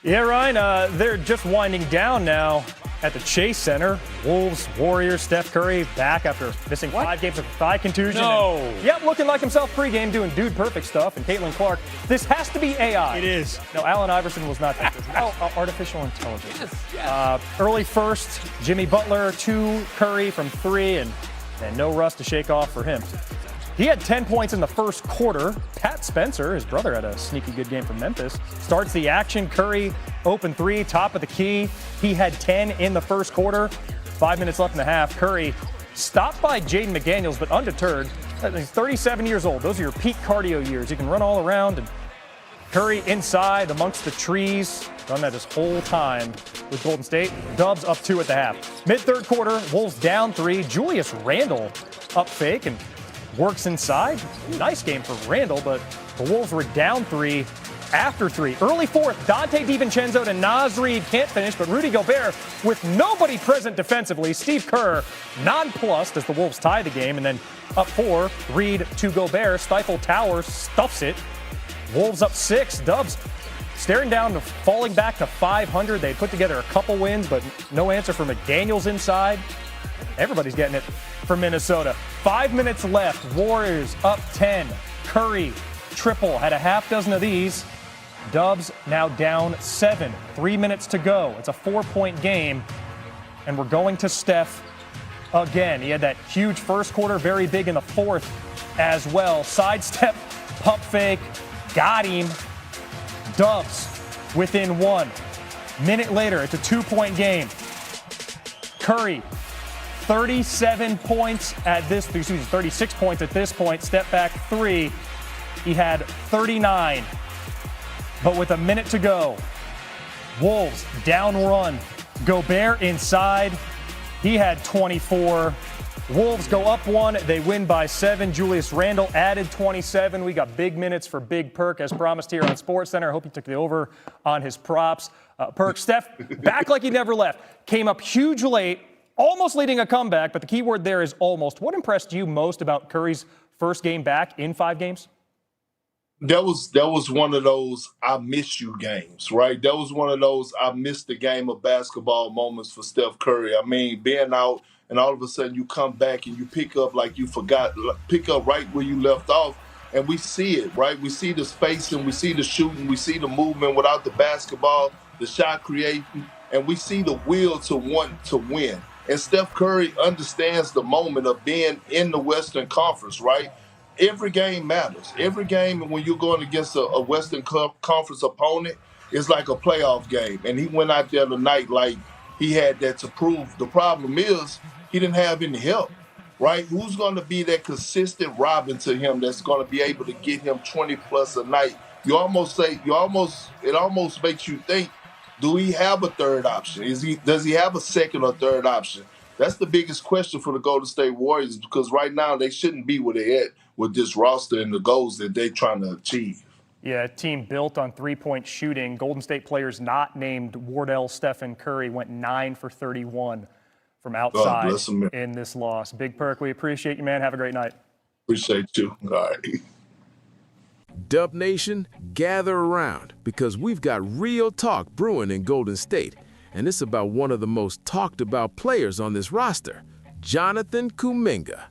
Yeah, Ryan, they're just winding down now at the Chase Center. Wolves, Warriors, Steph Curry back after missing 5 games with a thigh contusion. No. Yep, looking like himself pregame, doing dude perfect stuff. And Caitlin Clark, this has to be AI. It is. No, Allen Iverson was not that good. Artificial intelligence. Yes. Early first, Jimmy Butler, 2, Curry from 3, and no rust to shake off for him. He had 10 points in the first quarter. Pat Spencer, his brother, had a sneaky good game from Memphis. Starts the action. Curry, open 3, top of the key. He had 10 in the first quarter. 5 minutes left in the half. Curry stopped by Jaden McDaniels, but undeterred. He's 37 years old. Those are your peak cardio years. You can run all around. And Curry inside amongst the trees. Done that his whole time with Golden State. Dubs up 2 at the half. Mid-third quarter, Wolves down 3. Julius Randle up fake and works inside. Nice game for Randle, but the Wolves were down 3 after 3. Early fourth, Dante DiVincenzo to Naz Reid can't finish, but Rudy Gobert with nobody present defensively. Steve Kerr nonplussed as the Wolves tie the game, and then up 4, Reid to Gobert. Stifle Tower stuffs it. Wolves up 6. Dubs staring down to falling back to 500. They put together a couple wins, but no answer for McDaniels inside. Everybody's getting it for Minnesota. 5 minutes left. Warriors up 10. Curry, triple. Had a half dozen of these. Dubs now down 7. 3 minutes to go. It's a 4-point game. And we're going to Steph again. He had that huge first quarter, very big in the fourth as well. Sidestep, pump fake, got him. Dubs within 1. Minute later, it's a 2-point game. Curry, 36 points at this point. Step back 3. He had 39. But with a minute to go, Wolves down run. Gobert inside. He had 24. Wolves go up 1. They win by 7. Julius Randle added 27. We got big minutes for Big Perk as promised here on SportsCenter. I hope you took the over on his props. Perk, Steph, back like he never left. Came up huge late. Almost leading a comeback, but the key word there is almost. What impressed you most about Curry's first game back in 5 games? That was one of those I miss you games, right? That was one of those I missed the game of basketball moments for Steph Curry. I mean, being out and all of a sudden you come back and you pick up like you forgot, pick up right where you left off, and we see it, right? We see the spacing, we see the shooting, we see the movement without the basketball, the shot creating, and we see the will to want to win. And Steph Curry understands the moment of being in the Western Conference, right? Every game matters. Every game when you're going against a Western Conference opponent is like a playoff game. And he went out there tonight like he had that to prove. The problem is he didn't have any help, right? Who's going to be that consistent Robin to him that's going to be able to get him 20-plus a night? It almost makes you think, do he have a third option? Does he have a second or third option? That's the biggest question for the Golden State Warriors, because right now they shouldn't be where they're at with this roster and the goals that they're trying to achieve. Yeah, a team built on 3-point shooting. Golden State players not named Wardell, Stephen Curry went 9 for 31 from outside in this loss. Big Perk, we appreciate you, man. Have a great night. Appreciate you. All right. Dub Nation, gather around because we've got real talk brewing in Golden State, and it's about one of the most talked about players on this roster, Jonathan Kuminga.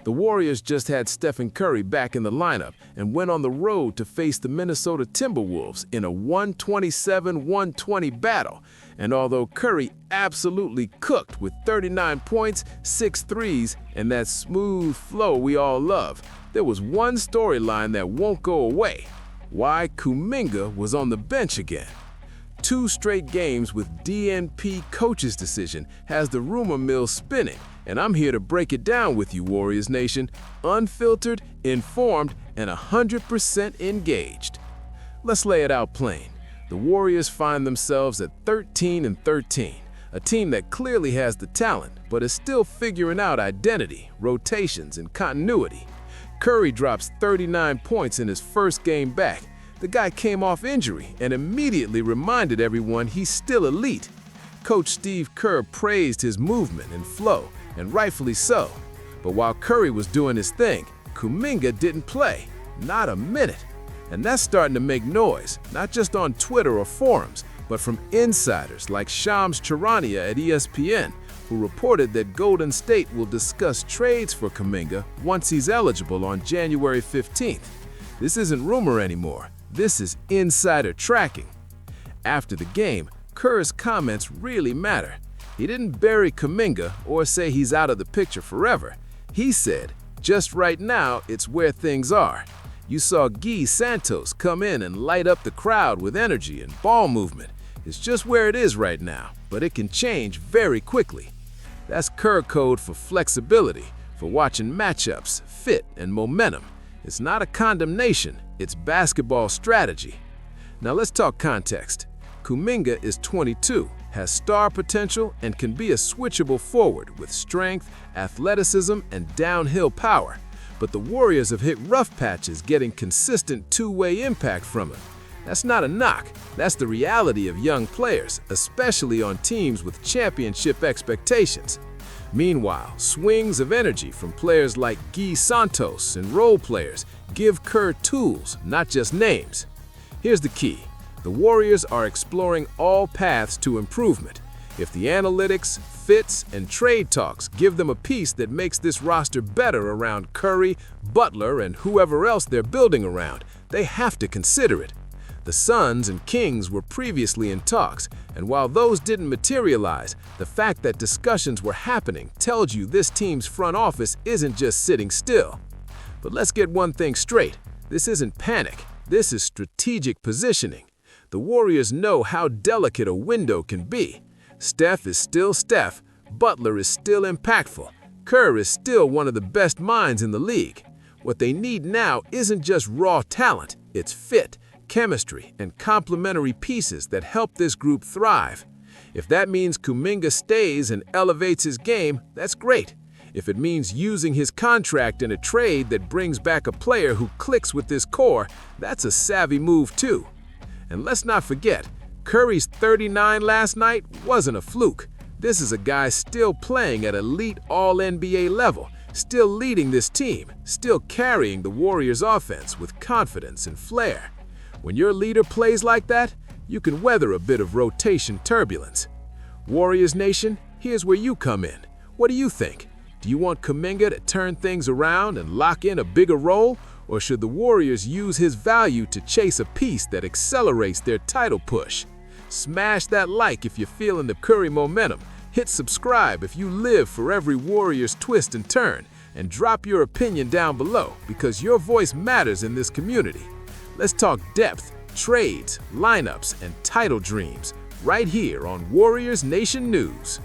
The Warriors just had Stephen Curry back in the lineup and went on the road to face the Minnesota Timberwolves in a 127-120 battle. And although Curry absolutely cooked with 39 points, 6 threes, and that smooth flow we all love, there was one storyline that won't go away: why Kuminga was on the bench again. 2 straight games with DNP coach's decision has the rumor mill spinning, and I'm here to break it down with you, Warriors Nation, unfiltered, informed, and 100% engaged. Let's lay it out plain. The Warriors find themselves at 13-13, a team that clearly has the talent, but is still figuring out identity, rotations, and continuity. Curry drops 39 points in his first game back. The guy came off injury and immediately reminded everyone he's still elite. Coach Steve Kerr praised his movement and flow, and rightfully so. But while Curry was doing his thing, Kuminga didn't play, not a minute. And that's starting to make noise, not just on Twitter or forums, but from insiders like Shams Charania at ESPN, who reported that Golden State will discuss trades for Kuminga once he's eligible on January 15th. This isn't rumor anymore. This is insider tracking. After the game, Kerr's comments really matter. He didn't bury Kuminga or say he's out of the picture forever. He said, "Just right now, it's where things are." You saw Guy Santos come in and light up the crowd with energy and ball movement. It's just where it is right now, but it can change very quickly. That's Kerr code for flexibility, for watching matchups, fit, and momentum. It's not a condemnation, it's basketball strategy. Now let's talk context. Kuminga is 22, has star potential, and can be a switchable forward with strength, athleticism, and downhill power. But the Warriors have hit rough patches getting consistent two-way impact from him. That's not a knock, that's the reality of young players, especially on teams with championship expectations. Meanwhile, swings of energy from players like Guy Santos and role players give Kerr tools, not just names. Here's the key. The Warriors are exploring all paths to improvement. If the analytics, fits, and trade talks give them a piece that makes this roster better around Curry, Butler, and whoever else they're building around, they have to consider it. The Suns and Kings were previously in talks, and while those didn't materialize, the fact that discussions were happening tells you this team's front office isn't just sitting still. But let's get one thing straight. This isn't panic. This is strategic positioning. The Warriors know how delicate a window can be. Steph is still Steph, Butler is still impactful, Kerr is still one of the best minds in the league. What they need now isn't just raw talent, it's fit, chemistry, and complementary pieces that help this group thrive. If that means Kuminga stays and elevates his game, that's great. If it means using his contract in a trade that brings back a player who clicks with this core, that's a savvy move too. And let's not forget, Curry's 39 last night wasn't a fluke. This is a guy still playing at elite All-NBA level, still leading this team, still carrying the Warriors' offense with confidence and flair. When your leader plays like that, you can weather a bit of rotation turbulence. Warriors Nation, here's where you come in. What do you think? Do you want Kuminga to turn things around and lock in a bigger role? Or should the Warriors use his value to chase a piece that accelerates their title push? Smash that like if you're feeling the Curry momentum. Hit subscribe if you live for every Warriors twist and turn. And drop your opinion down below because your voice matters in this community. Let's talk depth, trades, lineups, and title dreams right here on Warriors Nation News.